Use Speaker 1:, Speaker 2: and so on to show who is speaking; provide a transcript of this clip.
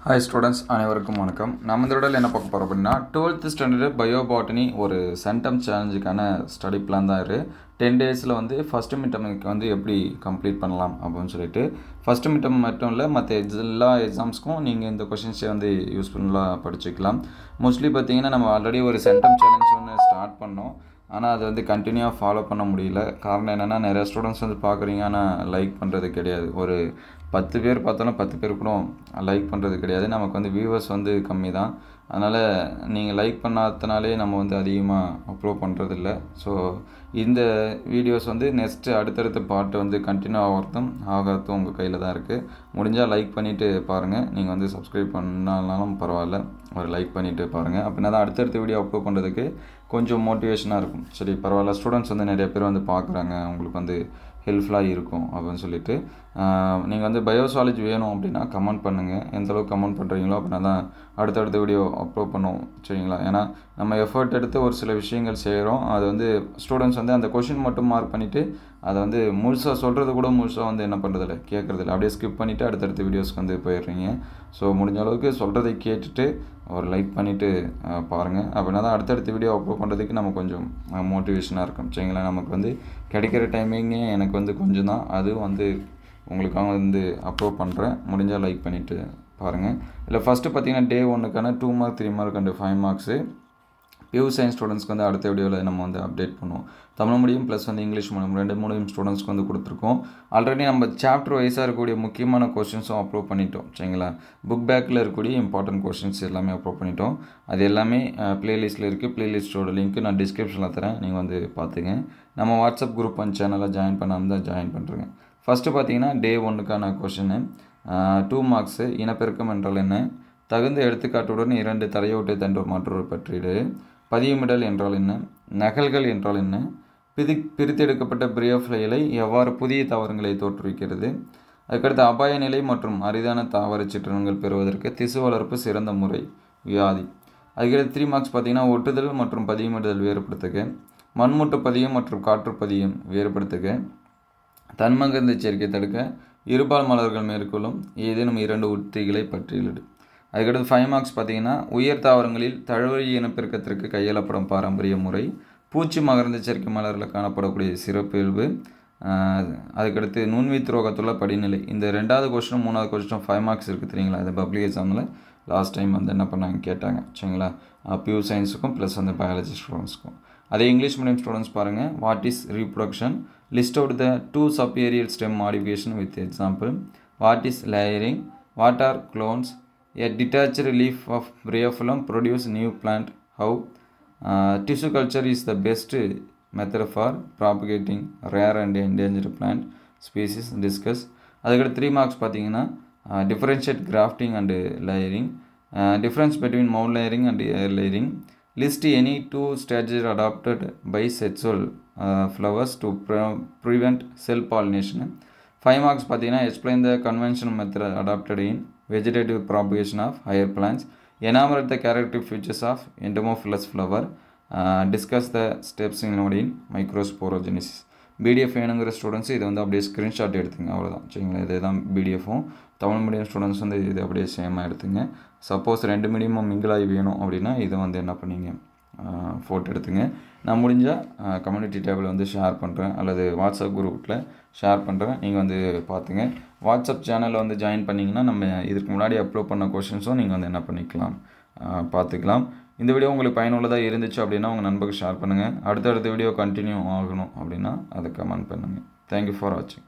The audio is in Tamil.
Speaker 1: ஹாய் ஸ்டூடெண்ட்ஸ், அனைவருக்கும் வணக்கம். நம்ம இந்த விடல என்ன பார்க்க போகிறோம் அப்படின்னா 12th ஸ்டாண்டர்டு பயோபாட்டனி ஒரு சென்டம் சேலஞ்சுக்கான ஸ்டடி பிளான் தான் இருக்குது. 10 டேஸில் வந்து ஃபஸ்ட்டு மிட்டமுக்கு வந்து எப்படி கம்ப்ளீட் பண்ணலாம் அப்படின்னு சொல்லிட்டு, ஃபஸ்ட்டு மிட்டம் மட்டும் இல்லை, மற்ற எல்லா எக்ஸாம்ஸ்க்கும் நீங்கள் இந்த கொஷின்ஸை வந்து யூஸ்ஃபுல்லாக படிச்சுக்கலாம். மோஸ்ட்லி பார்த்தீங்கன்னா நம்ம ஆல்ரெடி ஒரு சென்டம் சேலஞ்ச் ஒன்று ஸ்டார்ட் பண்ணோம். ஆனால் அது வந்து கண்டினியூவாக ஃபாலோ பண்ண முடியல. காரணம் என்னென்னா, நிறையா ஸ்டூடெண்ட்ஸ் வந்து பார்க்குறீங்க, ஆனால் லைக் பண்ணுறது கிடையாது. ஒரு 10 பேர் பார்த்தாலும் 10 பேர் கூட லைக் பண்ணுறது கிடையாது. நமக்கு வந்து வியூவர்ஸ் வந்து கம்மி தான். அதனால் நீங்கள் லைக் பண்ணாதனாலே நம்ம வந்து அதிகமாக அப்லோட் பண்ணுறதில்ல. ஸோ இந்த வீடியோஸ் வந்து அடுத்தடுத்த பார்ட் வந்து கண்டினியூ ஆகிறதும் உங்கள் கையில் தான் இருக்குது. முடிஞ்சால் லைக் பண்ணிவிட்டு பாருங்கள். நீங்கள் வந்து சப்ஸ்கிரைப் பண்ணாலும் பரவாயில்ல, ஒரு லைக் பண்ணிவிட்டு பாருங்கள். அப்படின்னா தான் அடுத்தடுத்த வீடியோ அப்லோட் பண்ணுறதுக்கு கொஞ்சம் மோட்டிவேஷனாக இருக்கும். சரி, பரவாயில்ல, ஸ்டூடெண்ட்ஸ் வந்து நிறைய பேர் வந்து பார்க்குறாங்க, அவங்களுக்கு வந்து ஹெல்ப்ஃபுல்லாக இருக்கும் அப்படின்னு சொல்லிட்டு, நீங்கள் வந்து பயோசாலஜி வேணும் அப்படின்னா கமெண்ட் பண்ணுங்கள். எந்தளவுக்கு கமெண்ட் பண்ணுறீங்களோ அப்படின்னா தான் அடுத்தடுத்த வீடியோ அப்லோட் பண்ணுவோம். சரிங்களா? ஏன்னா நம்ம எஃபர்ட் எடுத்து ஒரு சில விஷயங்கள் செய்கிறோம். அது வந்து ஸ்டூடெண்ட்ஸ் வந்து அந்த கொஷின் மட்டும் மார்க் பண்ணிவிட்டு அதை வந்து முழுசாக சொல்கிறது கூட முழுசாக வந்து என்ன பண்ணுறதில்ல, கேட்குறதில்ல. அப்படியே ஸ்கிப் பண்ணிவிட்டு அடுத்தடுத்த வீடியோஸ்க்கு வந்து போயிடுறீங்க. ஸோ முடிஞ்ச அளவுக்கு சொல்கிறதை கேட்டுட்டு ஒரு லைக் பண்ணிவிட்டு பாருங்கள். அப்படின்னா தான் அடுத்தடுத்த வீடியோ அப்லோட் பண்ணுறதுக்கு நம்ம கொஞ்சம் மோட்டிவேஷனாக இருக்கும். சரிங்களா? நமக்கு வந்து கிடைக்கிற டைமிங்கே எனக்கு வந்து கொஞ்சம் தான், அதுவும் வந்து உங்களுக்காக வந்து அப்லோட் பண்ணுறேன். முடிஞ்சால் லைக் பண்ணிவிட்டு பாருங்கள். இல்லை, ஃபஸ்ட்டு பார்த்தீங்கன்னா டே 1க்கான 2 mark 3 mark and 5 marks pure science ஸ்டூடெண்ட்ஸ்க்கு வந்து அடுத்த வீடியோவில் நம்ம வந்து அப்டேட் பண்ணுவோம். தமிழ் மீடியம் ப்ளஸ் வந்து இங்கிலீஷ் மீடியம் 2 ஸ்டூடெண்ட்ஸ்க்கு வந்து கொடுத்துருக்கோம். ஆல்ரெடி நம்ம சாப்டர் வைஸாக இருக்கக்கூடிய முக்கியமான கொஷின்ஸும் அப்லோட் பண்ணிட்டோம். சரிங்களா? புக் பேக்கில் இருக்கக்கூடிய இம்பார்ட்டன்ட் கொஷின்ஸ் எல்லாமே அப்லோட் பண்ணிட்டோம். அது எல்லாமே ப்ளேலிஸ்ட்டில் இருக்குது. ப்ளேலிஸ்ட்டோட லிங்க்கு நான் டிஸ்கிரிப்ஷனில் தரேன், நீங்கள் வந்து பார்த்துங்க. நம்ம வாட்ஸ்அப் குரூப் அண்ட் சேனலில் ஜாயின் பண்ணாமல் தான் ஜாயின் பண்ணுறேங்க. ஃபஸ்ட்டு பார்த்தீங்கன்னா டே 1க்கான கொஷின்னு 2 மார்க்ஸு. இனப்பெருக்கம் என்றால் என்ன? தகுந்த எடுத்துக்காட்டுடன் 2 தரையோட்டை தண்டு மற்றொரு பற்றிடு. பதியமிடல் என்றால் என்ன? நகல்கள் என்றால் என்ன? பிரித்தெடுக்கப்பட்ட பிரியோஃபிலை இலை எவ்வாறு புதிய தாவரங்களை தோற்றுவிக்கிறது? அதுக்கடுத்து அபாய நிலை மற்றும் அரிதான தாவர சிற்றங்கள் பெறுவதற்கு திசு வளர்ப்பு சிறந்த முறை, வியாதி. அதுக்கடுத்து 3 மார்க்ஸ் பார்த்தீங்கன்னா ஒட்டுதல் மற்றும் பதியமிடுதல் வேறுபடுத்துக. மண்முட்டு பதியம் மற்றும் காற்று பதியம் வேறுபடுத்துக. தன்மகந்த சேர்க்கை தடுக்க இருபால் மலர்கள் மேற்கொள்ளும் ஏதேனும் 2 உத்திகளை பட்டியலிடு. அதுக்கடுத்து 5 மார்க்ஸ் பார்த்தீங்கன்னா உயர் தாவரங்களில் தழுவழி இனப்பெருக்கத்திற்கு கையாளப்படும் பாரம்பரிய முறை, பூச்சி மகரந்த சேர்க்கை மலரில் காணப்படக்கூடிய சிறப்பியல்பு. அதுக்கடுத்து நுண்வித் ரோகத்துள்ள படிநிலை. இந்த 2வது கொஸ்டினும் 3வது கொஸ்டினும் 5 மார்க்ஸ் இருக்குது, தெரியுங்களா? இது பப்ளிக் எக்ஸாமில் லாஸ்ட் டைம் வந்து என்ன பண்ணாங்க, கேட்டாங்க. சரிங்களா? பியூர் சயின்ஸுக்கும் ப்ளஸ் வந்து பயாலஜி ஸ்டூடெண்ட்ஸ்க்கும். அதே இங்கிலீஷ் மீடியம் ஸ்டூடெண்ட்ஸ் பாருங்கள். What is reproduction? List out the 2 subaerial stem modification with example. What is layering? What are clones? A detached leaf of bryophyllum produce new plant. How? Tissue culture is the best method for propagating rare and endangered plant species. Discuss. அதுக்கடுத்து 3 மார்க்ஸ் பார்த்தீங்கன்னா differentiate grafting and layering. Difference between mound layering and air layering. List any 2 strategies adopted by sexual flowers to prevent self pollination. 5 marks பார்த்தீங்கன்னா explain the conventional method adopted in vegetative propagation of higher plants. Enumerate the characteristic features of entomophilous flower. Discuss the steps in microsporogenesis. PDF வேணுங்கிற ஸ்டூடெண்ட்ஸ் இதை வந்து அப்படியே ஸ்க்ரீன்ஷாட் எடுத்துங்க, அவ்வளோதான். சரிங்களா? இதே தான் பிடிஎஃப்பும். தமிழ் மீடியம் ஸ்டூடெண்ட்ஸ் வந்து இது அப்படியே சேமாக எடுத்துங்க. சப்போஸ் 2 மீடியமும் மிங்கிளாகி வேணும் அப்படின்னா இதை வந்து என்ன பண்ணிங்க, ஃபோட்டோ எடுத்துங்க. நான் முடிஞ்சால் கம்யூனிட்டி டேபிள் வந்து ஷேர் பண்ணுறேன், அல்லது வாட்ஸ்அப் குரூப்பில் ஷேர் பண்ணுறேன், நீங்கள் வந்து பார்த்துங்க. வாட்ஸ்அப் சேனலில் வந்து ஜாயின் பண்ணிங்கன்னா நம்ம இதுக்கு முன்னாடி அப்லோட் பண்ண கொஷின்ஸும் நீங்கள் வந்து என்ன பண்ணிக்கலாம், பார்த்துக்கலாம். இந்த வீடியோ உங்களுக்கு பயனுள்ளதாக இருந்துச்சு அப்படின்னா உங்கள் நண்பருக்கு ஷேர் பண்ணுங்கள். அடுத்தடுத்த வீடியோ கண்டினியூ ஆகணும் அப்படின்னா அதை கமெண்ட் பண்ணுங்கள். தேங்க்யூ ஃபார் வாட்சிங்.